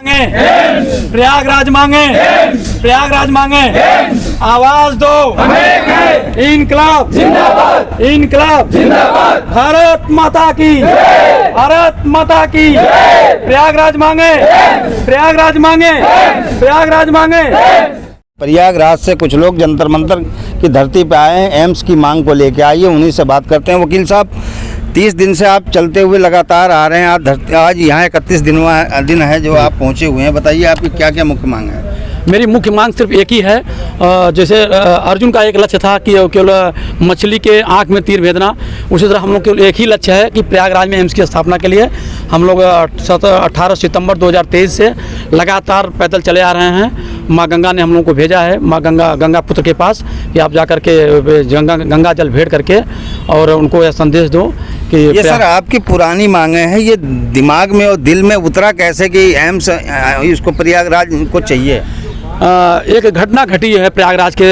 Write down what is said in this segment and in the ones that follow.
प्रयागराज मांगे, प्रयागराज मांगे, आवाज दो, इनकलाब जिंदाबाद, इनकलाब जिंदाबाद, भारत माता की, भारत माता की, प्रयागराज मांगे, प्रयागराज मांगे, प्रयागराज मांगे। प्रयागराज से कुछ लोग जंतर मंतर की धरती पे आए हैं एम्स की मांग को लेके। आइए उन्हीं से बात करते हैं। वकील साहब, 30 दिन से आप चलते हुए लगातार आ रहे हैं, आज यहाँ 31 दिन है जो आप पहुँचे हुए हैं। बताइए आपकी क्या क्या मुख्य मांग है? मेरी मुख्य मांग सिर्फ एक ही है। जैसे अर्जुन का एक लक्ष्य था कि केवल मछली के आँख में तीर भेजना, उसी तरह हम लोग केवल एक ही लक्ष्य है कि प्रयागराज में एम्स की स्थापना के लिए हम लोग 18 सितंबर 2023 से लगातार पैदल चले आ रहे हैं। माँ गंगा ने हम लोगों को भेजा है, माँ गंगा पुत्र के पास, कि आप जा करके गंगा जल भेंट करके और उनको यह संदेश दो कि ये सर आपकी पुरानी मांगे हैं, ये दिमाग में और दिल में उतरा कैसे कि एम्स इसको प्रयागराज को चाहिए? एक घटना घटी है प्रयागराज के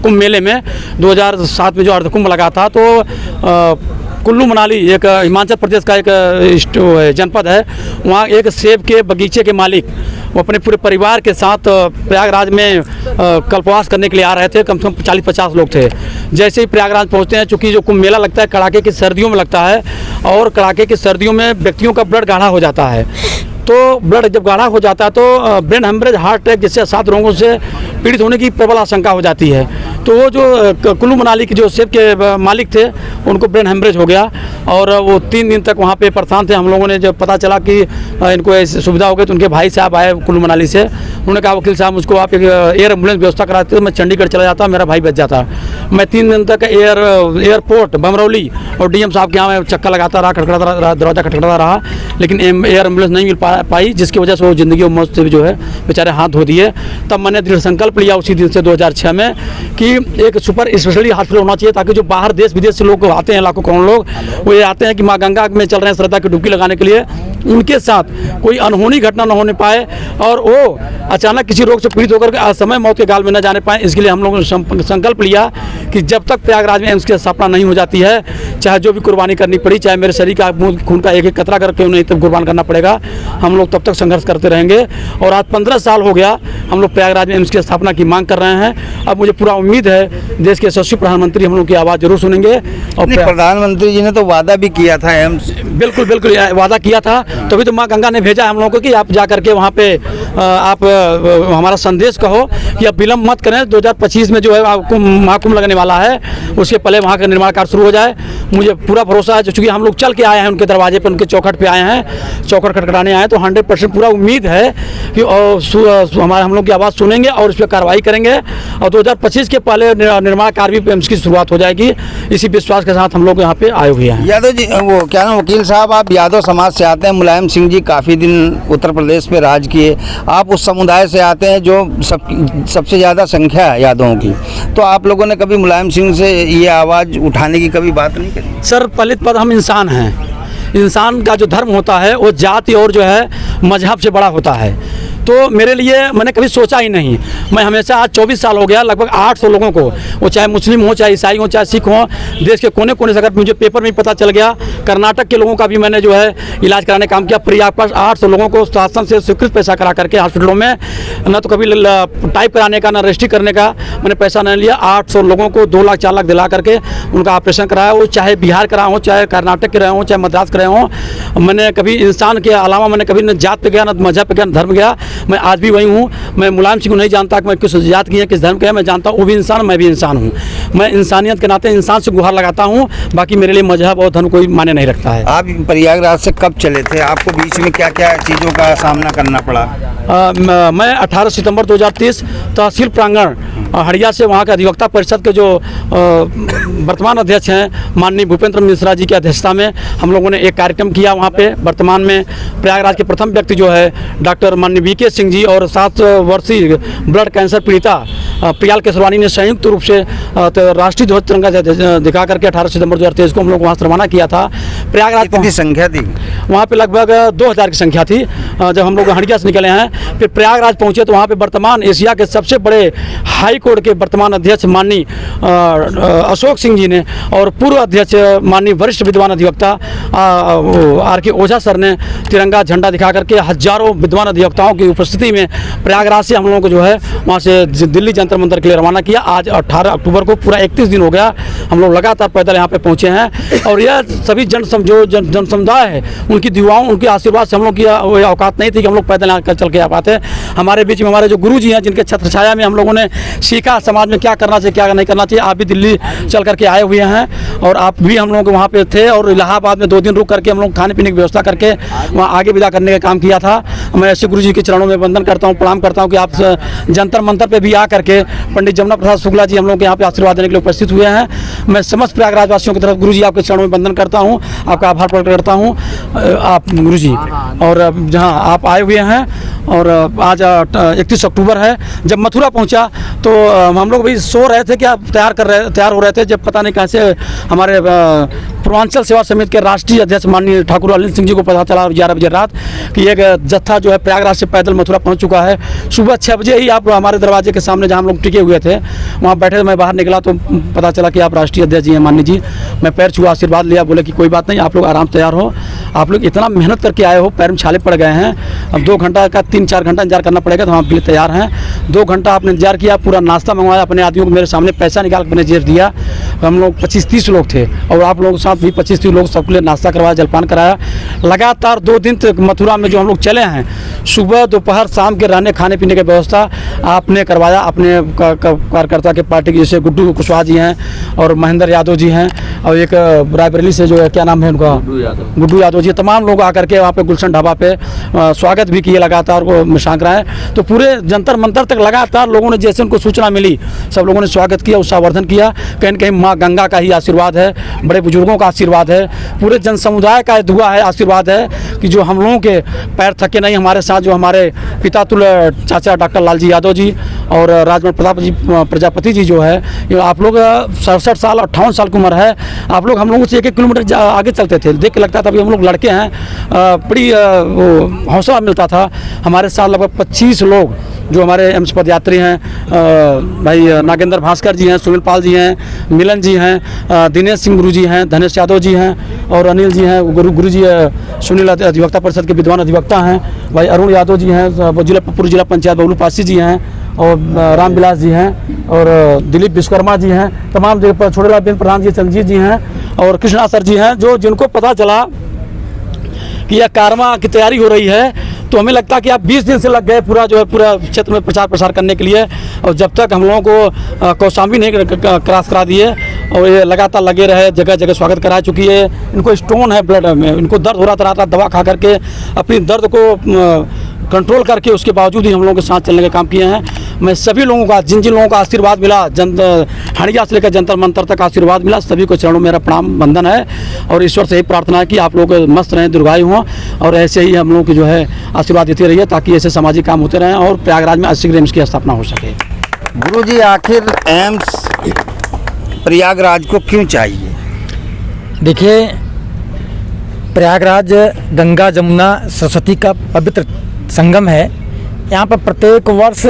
कुंभ मेले में। 2007 में जो अर्धकुंभ लगा था, तो कुल्लू मनाली एक हिमाचल प्रदेश का एक जनपद है, वहाँ एक सेब के बगीचे के मालिक वो अपने पूरे परिवार के साथ प्रयागराज में कल्पवास करने के लिए आ रहे थे। कम से कम 40-50 लोग थे। जैसे ही प्रयागराज पहुँचते हैं, चूँकि जो कुंभ मेला लगता है कड़ाके की सर्दियों में लगता है, और कड़ाके की सर्दियों में व्यक्तियों का ब्लड गाढ़ा हो जाता है। तो ब्लड जब गाढ़ा हो जाता है तो ब्रेन हेमरेज, हार्ट अटैक जैसे 7 रोगों से पीड़ित होने की प्रबल आशंका हो जाती है। तो वो जो कुल्लू मनाली के जो सेब के मालिक थे, उनको ब्रेन हेमरेज हो गया और वो 3 दिन तक वहाँ पे परेशान थे। हम लोगों ने जब पता चला कि इनको ऐसी सुविधा हो गई, तो उनके भाई साहब आए कुल्लू मनाली से। उन्होंने कहा, वकील साहब मुझको आप एक एयर एम्बुलेंस व्यवस्था कराते, तो मैं चंडीगढ़ चला जाता, मेरा भाई बच जाता। मैं 3 दिन तक एयरपोर्ट बमरौली और डीएम साहब के यहाँ मैं चक्कर लगाता रहा, खटखटाता रहा, दरवाज़ा खटखटाता रहा, लेकिन एयर एम्बुलेंस नहीं मिल पाई, जिसकी वजह से वो ज़िंदगी और मौत से जो है बेचारे हाथ धो दिए। तब मैंने दृढ़ संकल्प लिया उसी दिन से 2006 में कि एक सुपर स्पेशलिटी हॉस्पिटल होना चाहिए, ताकि जो बाहर देश विदेश से लोग आते हैं, लाखों करोड़ों लोग, वो ये आते हैं कि माँ गंगा में चल रहे हैं श्रद्धा की डुबकी लगाने के लिए, उनके साथ कोई अनहोनी घटना न होने पाए और वो अचानक किसी रोग से पीड़ित होकर असमय मौत के गाल में न जाने पाए। इसके लिए हम लोगों ने संकल्प लिया कि जब तक प्रयागराज में एम्स की स्थापना नहीं हो जाती है, चाहे जो भी कुर्बानी करनी पड़ी, चाहे मेरे शरीर का खून का एक कतरा करके उन्हें तब कुर्बान करना पड़ेगा, हम लोग तब तक संघर्ष करते रहेंगे। और आज 15 साल हो गया हम लोग प्रयागराज में एम्स की स्थापना की मांग कर रहे हैं। अब मुझे पूरा उम्मीद है देश के यशस्वी प्रधानमंत्री हम लोग की आवाज़ जरूर सुनेंगे। और प्रधानमंत्री जी ने तो वादा भी किया था एम्स, बिल्कुल बिल्कुल वादा किया था, तभी तो माँ गंगा ने भेजा हम लोगों को कि आप जा करके वहाँ पे आप हमारा संदेश कहो कि आप विलम्ब मत करें। 2025 में जो है महाकुंभ लगने वाला है, उसके पहले वहाँ का निर्माण कार्य शुरू हो जाए। मुझे पूरा भरोसा है, चूँकि हम लोग चल के आए हैं उनके दरवाजे पर, उनके चौखट पे आए हैं, चौखट खटखटाने आए हैं, तो 100% पूरा उम्मीद है कि हमारे हम लोग की आवाज़ सुनेंगे और इस पर कार्रवाई करेंगे। और 2025 के पहले निर्माण कार्य भी एम्स की शुरुआत हो जाएगी, इसी विश्वास के साथ हम लोग यहाँ पे आए हुए हैं। यादव जी, वो क्या नाम, वकील साहब आप यादव समाज से आते हैं। मुलायम सिंह जी काफ़ी दिन उत्तर प्रदेश में राज किए, आप उस समुदाय से आते हैं जो सबसे ज़्यादा संख्या है यादवों की, तो आप लोगों ने कभी मुलायम सिंह से ये आवाज़ उठाने की कभी बात नहीं करी? सर, पलित पद हम इंसान हैं। इंसान का जो धर्म होता है वो जाति और जो है मजहब से बड़ा होता है। तो मेरे लिए मैंने कभी सोचा ही नहीं। मैं हमेशा, आज 24 साल हो गया, लगभग 800 लोगों को, वो चाहे मुस्लिम हो, चाहे ईसाई हो, चाहे सिख हो, देश के कोने कोने से, अगर मुझे पेपर में पता चल गया, कर्नाटक के लोगों का भी मैंने जो है इलाज कराने काम किया। प्रयाग पास 800 लोगों को शासन से स्वीकृत पैसा करा करके हॉस्पिटलों में, न तो कभी टाइप कराने का, न रजिस्ट्री करने का मैंने पैसा नहीं लिया। 800 लोगों को 2 लाख 4 लाख दिला करके उनका ऑपरेशन कराया। वो चाहे बिहार के रहा हो, चाहे कर्नाटक के रहे हों, चाहे मद्रास के रहे हों। मैंने कभी इंसान के अलावा मैंने कभी न जात पे गया, न मजहब पे गया, न धर्म गया। मैं आज भी वही हूँ। मैं मुलायम सिंह को नहीं जानता कि मैं किस जात की है, किस धर्म का है। मैं जानता हूँ वो भी इंसान, मैं भी इंसान हूँ। मैं इंसानियत के नाते इंसान से गुहार लगाता हूँ, बाकी मेरे लिए मजहब और धर्म कोई मायने नहीं रखता है। आप प्रयागराज से कब चले थे? आपको बीच में क्या क्या चीज़ों का सामना करना पड़ा? मैं 18 सितंबर 2023 तहसील प्रांगण हड़िया से, वहाँ के अधिवक्ता परिषद के जो वर्तमान अध्यक्ष हैं माननीय भूपेंद्र मिश्रा जी की अध्यक्षता में हम लोगों ने एक कार्यक्रम किया वहाँ पे। वर्तमान में प्रयागराज के प्रथम व्यक्ति जो है डॉक्टर माननीय वीके सिंह जी और 7 वर्षीय ब्लड कैंसर पीड़िता प्रियाल केसरवानी ने संयुक्त रूप से तो राष्ट्रीय ध्वज तिरंगा दिखा करके 18 सितंबर 2023 को हम लोग वहाँ से रवाना किया था। प्रयागराज कितनी संख्या थी? वहाँ पे लगभग 2000 की संख्या थी जब हम लोग हंडिया से निकले हैं। फिर प्रयागराज पहुँचे तो वहाँ पे वर्तमान एशिया के सबसे बड़े हाई कोर्ट के वर्तमान अध्यक्ष माननीय अशोक सिंह जी ने और पूर्व अध्यक्ष माननीय वरिष्ठ विद्वान अधिवक्ता R.K. ओझा सर ने तिरंगा झंडा दिखा करके हजारों विद्वान अधिवक्ताओं की उपस्थिति में प्रयागराज से हम लोगों को जो है वहाँ से दिल्ली जंतर मंतर के लिए रवाना किया। आज 18 अक्टूबर को पूरा 31 दिन हो गया हम लोग लगातार पैदल यहाँ पे पहुँचे हैं। और यह सभी जन समुदाय है उनकी दुआओं उनके आशीर्वाद से हम लोग की औकात नहीं थी कि हम लोग पैदल यहाँ चल के आ पाते। हमारे बीच में हमारे जो गुरु जी हैं जिनके छत्र छाया में हम लोगों ने सीखा समाज में क्या करना चाहिए क्या नहीं करना चाहिए। आप भी दिल्ली चल करके आए हुए हैं और आप भी हम लोगों के वहाँ पे थे और इलाहाबाद में 2 दिन रुक करके हम लोग खाने पीने की व्यवस्था करके वहाँ आगे विदा करने का काम किया था। मैं ऐसे गुरु जी के चरणों में वंदन करता हूँ, प्रणाम करता हूँ कि आप जंतर मंतर पे भी आ करके पंडित जमुना प्रसाद शुक्ला जी हम लोग के यहाँ पे आशीर्वाद देने के लिए उपस्थित हुए हैं। मैं समस्त प्रयागराज वासियों की तरफ गुरु जी आपके चरणों में वंदन करता हूँ, आपका आभार प्रकट करता हूँ आप गुरु जी। और जहाँ आप आए हुए हैं और आज 31 अक्टूबर है। जब मथुरा पहुँचा तो हम लोग भी सो रहे थे कि आप तैयार हो रहे थे जब पता नहीं कैसे हमारे पूर्वांचल सेवा समिति के राष्ट्रीय अध्यक्ष माननीय ठाकुर अनिल सिंह जी को पता चला 11 बजे रात कि एक जत्था जो है प्रयागराज से पैदल मथुरा पहुंच चुका है। सुबह 6 बजे ही आप हमारे दरवाजे के सामने जहां हम लोग टिके हुए थे वहां बैठे, मैं बाहर निकला तो पता चला कि आप राष्ट्रीय अध्यक्ष जी हैं माननीय जी। मैं पैर छुआ आशीर्वाद लिया, बोले कि कोई बात नहीं, आप लोग आराम तैयार हो, आप लोग इतना मेहनत करके आए हो, पैर में छाले पड़ गए हैं, अब 2 घंटा का 3-4 घंटा इंतजार करना पड़ेगा तो हम आपके लिए तैयार हैं। 2 घंटा आपने इंतजार किया, पूरा नाश्ता मंगवाया, अपने आदमियों को मेरे सामने पैसा निकाल कर मैंने जेब दिया। हम लोग 25-30 लोग थे और आप लोगों के साथ भी 25-30 लोग सबके लिए नाश्ता करवाया, जलपान कराया। लगातार 2 दिन तक मथुरा में जो हम लोग चले हैं, सुबह दोपहर शाम के रहने खाने पीने की व्यवस्था आपने करवाया। अपने कार्यकर्ता के पार्टी के जैसे गुड्डू कुशवाहा जी हैं और महेंद्र यादव जी हैं और एक रायबरेली से जो है क्या नाम है उनका, गुड्डू यादव जी, तमाम लोग आकर के वहाँ पे गुलशन ढाबा पे स्वागत भी किए लगातार मिशांक राय। तो पूरे जंतर मंतर तक लगातार लोगों ने जैसे उनको सूचना मिली सब लोगों ने स्वागत किया, उत्साहवर्धन किया। कहीं न कहीं माँ गंगा का ही आशीर्वाद है, बड़े बुजुर्गों का आशीर्वाद है, पूरे जन समुदाय का दुआ है, आशीर्वाद है कि जो हम लोगों के पैर थके नहीं। हमारे साथ जो हमारे पिता तुल्य चाचा डॉक्टर लालजी यादव जी और राजमल प्रजापति जी जो है, आप लोग 67 साल 58 साल की उम्र है, आप लोग हम लोगों से 1-1 किलोमीटर आगे चलते थे, देख के लगता था अभी हम लोग लड़के हैं, बड़ी हौसला मिलता था। हमारे साथ लगभग 25 लोग जो हमारे एम्स पदयात्री हैं, भाई नागेंद्र भास्कर जी हैं, सुनील पाल जी हैं, मिलन जी हैं, दिनेश सिंह गुरु जी हैं, धनेश यादव जी हैं और अनिल जी हैं, गुरु जी सुनील अधिवक्ता परिषद के विद्वान अधिवक्ता हैं, भाई अरुण यादव जी हैं, पूर्व जिला पंचायत बबलू पासी जी हैं और राम विलास जी हैं और दिलीप विश्वकर्मा जी हैं, तमाम जगह छोटेलाल बेन प्रधान जी, चंद्रजीत जी हैं और कृष्णा सर जी हैं। जिनको पता चला कि यह कारमा की तैयारी हो रही है तो हमें लगता कि आप 20 दिन से लग गए पूरा क्षेत्र में प्रचार प्रसार करने के लिए, और जब तक हम लोगों को कौशाम्बी नहीं क्रॉस करा दिए और ये लगातार लगे रहे, जगह जगह स्वागत करा चुकी है। इनको स्टोन है ब्लड में, इनको दर्द हो रहा था, दवा खा करके अपनी दर्द को कंट्रोल करके उसके बावजूद ही हम लोगों के साथ चलने का काम किए हैं। मैं सभी लोगों का जिन लोगों का आशीर्वाद मिला, हंडिया से लेकर जंतर मंतर तक आशीर्वाद मिला, सभी को चरणों में मेरा प्रणाम वंदन है और ईश्वर से यही प्रार्थना है कि आप लोग मस्त रहें, दीर्घायु हों और ऐसे ही हम लोगों की जो है आशीर्वाद देते रहिए ताकि ऐसे सामाजिक काम होते रहें और प्रयागराज में शीघ्र एम्स की स्थापना हो सके। गुरुजी, आखिर एम्स प्रयागराज को क्यों चाहिए? देखिए, प्रयागराज गंगा जमुना सरस्वती का पवित्र संगम है। यहाँ पर प्रत्येक वर्ष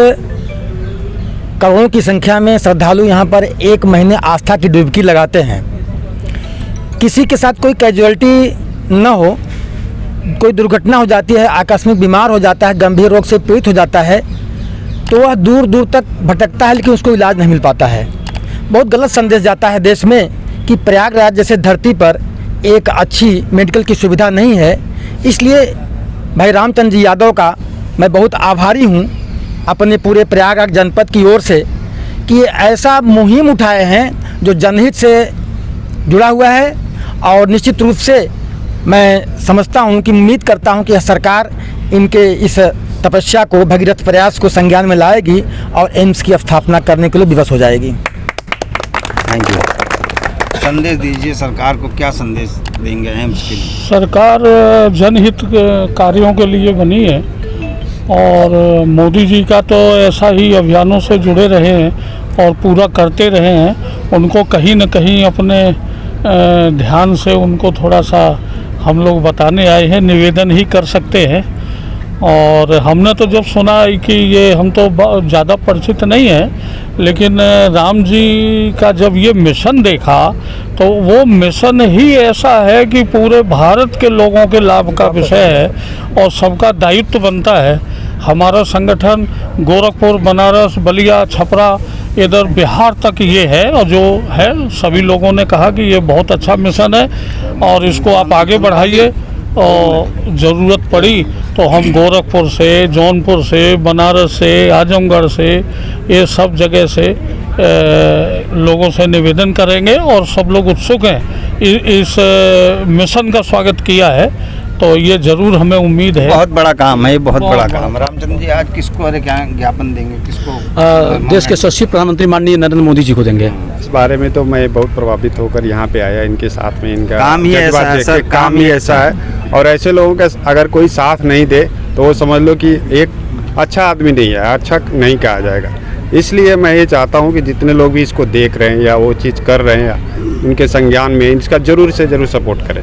करोड़ों की संख्या में श्रद्धालु यहाँ पर 1 महीने आस्था की डुबकी लगाते हैं। किसी के साथ कोई कैजुअलिटी न हो, कोई दुर्घटना हो जाती है, आकस्मिक बीमार हो जाता है, गंभीर रोग से पीड़ित हो जाता है तो वह दूर दूर तक भटकता है लेकिन उसको इलाज नहीं मिल पाता है। बहुत गलत संदेश जाता है देश में कि प्रयागराज जैसे धरती पर एक अच्छी मेडिकल की सुविधा नहीं है। इसलिए भाई रामचंद्र जी यादव का मैं बहुत आभारी हूँ अपने पूरे प्रयागराज जनपद की ओर से कि ये ऐसा मुहिम उठाए हैं जो जनहित से जुड़ा हुआ है और निश्चित रूप से मैं समझता हूँ कि उम्मीद करता हूँ कि सरकार इनके इस तपस्या को, भगीरथ प्रयास को संज्ञान में लाएगी और एम्स की स्थापना करने के लिए विवश हो जाएगी। Thank you. संदेश दीजिए, सरकार को क्या संदेश देंगे एम्स के लिए? सरकार जनहित कार्यों के लिए बनी है और मोदी जी का तो ऐसा ही अभियानों से जुड़े रहे हैं और पूरा करते रहे हैं। उनको कहीं न कहीं अपने ध्यान से उनको थोड़ा सा हम लोग बताने आए हैं, निवेदन ही कर सकते हैं। और हमने तो जब सुना कि ये, हम तो ज़्यादा परिचित नहीं हैं, लेकिन राम जी का जब ये मिशन देखा तो वो मिशन ही ऐसा है कि पूरे भारत के लोगों के लाभ का विषय है और सबका दायित्व बनता है। हमारा संगठन गोरखपुर, बनारस, बलिया, छपरा, इधर बिहार तक ये है, और जो है सभी लोगों ने कहा कि ये बहुत अच्छा मिशन है और इसको आप आगे बढ़ाइए। और ज़रूरत पड़ी तो हम गोरखपुर से, जौनपुर से, बनारस से, आजमगढ़ से, ये सब जगह से लोगों से निवेदन करेंगे और सब लोग उत्सुक हैं इस मिशन का स्वागत किया है, तो ये ज़रूर हमें उम्मीद है। बहुत बड़ा काम है, ये बहुत बड़ा काम। रामचंद्र जी आज किसको क्या ज्ञापन देंगे, किसको? देश के यशस्वी प्रधानमंत्री माननीय नरेंद्र मोदी जी को देंगे। इस बारे में तो मैं बहुत प्रभावित होकर यहाँ पे आया, इनके साथ में इनका काम ही ऐसा है सर, काम ही ऐसा है। और ऐसे लोगों का अगर कोई साथ नहीं दे तो वो समझ लो कि एक अच्छा आदमी नहीं है, अच्छा नहीं कहा जाएगा। इसलिए मैं ये चाहता हूँ कि जितने लोग भी इसको देख रहे हैं या वो चीज़ कर रहे हैं, इनके संज्ञान में इसका ज़रूर से ज़रूर सपोर्ट करें।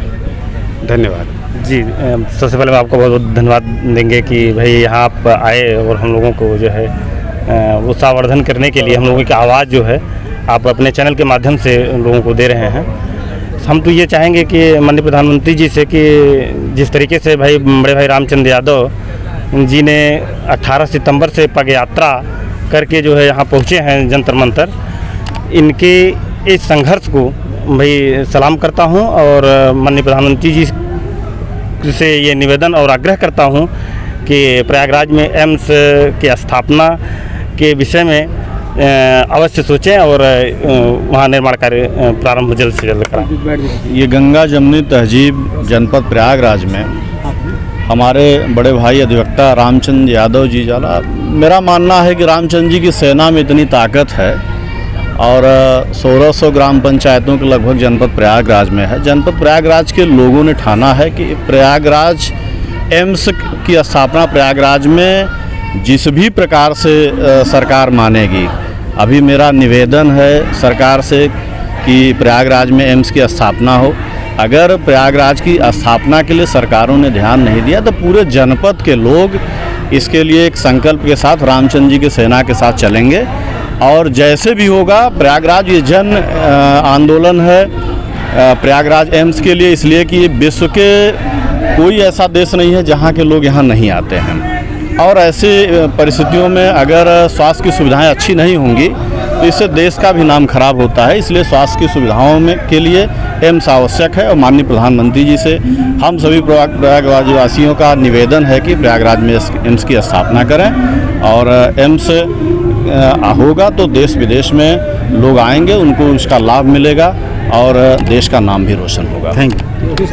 धन्यवाद जी। सबसे पहले आपको बहुत बहुत धन्यवाद देंगे कि भाई यहाँ आप आए और हम लोगों को जो है उत्साहवर्धन करने के लिए हम लोगों की आवाज़ जो है आप अपने चैनल के माध्यम से लोगों को दे रहे हैं। हम तो ये चाहेंगे कि माननीय प्रधानमंत्री जी से कि जिस तरीके से भाई बड़े भाई रामचंद्र यादव जी ने 18 सितंबर से पग यात्रा करके जो है यहाँ पहुँचे हैं जंतर मंतर, इनके इस संघर्ष को भाई सलाम करता हूँ और माननीय प्रधानमंत्री जी से ये निवेदन और आग्रह करता हूँ कि प्रयागराज में एम्स की स्थापना के विषय में अवश्य सोचें और वहाँ निर्माण कार्य प्रारंभ जल्द से जल्द कराएं। ये गंगा जमुनी तहजीब जनपद प्रयागराज में हमारे बड़े भाई अधिवक्ता रामचंद्र यादव जी जाला, मेरा मानना है कि रामचंद्र जी की सेना में इतनी ताकत है और 1600 ग्राम पंचायतों के लगभग जनपद प्रयागराज में है। जनपद प्रयागराज के लोगों ने ठाना है कि प्रयागराज एम्स की स्थापना प्रयागराज में जिस भी प्रकार से सरकार मानेगी। अभी मेरा निवेदन है सरकार से कि प्रयागराज में एम्स की स्थापना हो। अगर प्रयागराज की स्थापना के लिए सरकारों ने ध्यान नहीं दिया तो पूरे जनपद के लोग इसके लिए एक संकल्प के साथ रामचंद्र जी की सेना के साथ चलेंगे और जैसे भी होगा प्रयागराज ये जन आंदोलन है प्रयागराज एम्स के लिए, इसलिए कि विश्व के कोई ऐसा देश नहीं है जहाँ के लोग यहाँ नहीं आते हैं। और ऐसी परिस्थितियों में अगर स्वास्थ्य की सुविधाएं अच्छी नहीं होंगी तो इससे देश का भी नाम खराब होता है। इसलिए स्वास्थ्य की सुविधाओं में के लिए एम्स आवश्यक है और माननीय प्रधानमंत्री जी से हम सभी प्रयागराज वासियों का निवेदन है कि प्रयागराज में एम्स की स्थापना करें और एम्स होगा तो देश विदेश में लोग आएंगे, उनको इसका लाभ मिलेगा और देश का नाम भी रोशन होगा। Thank you.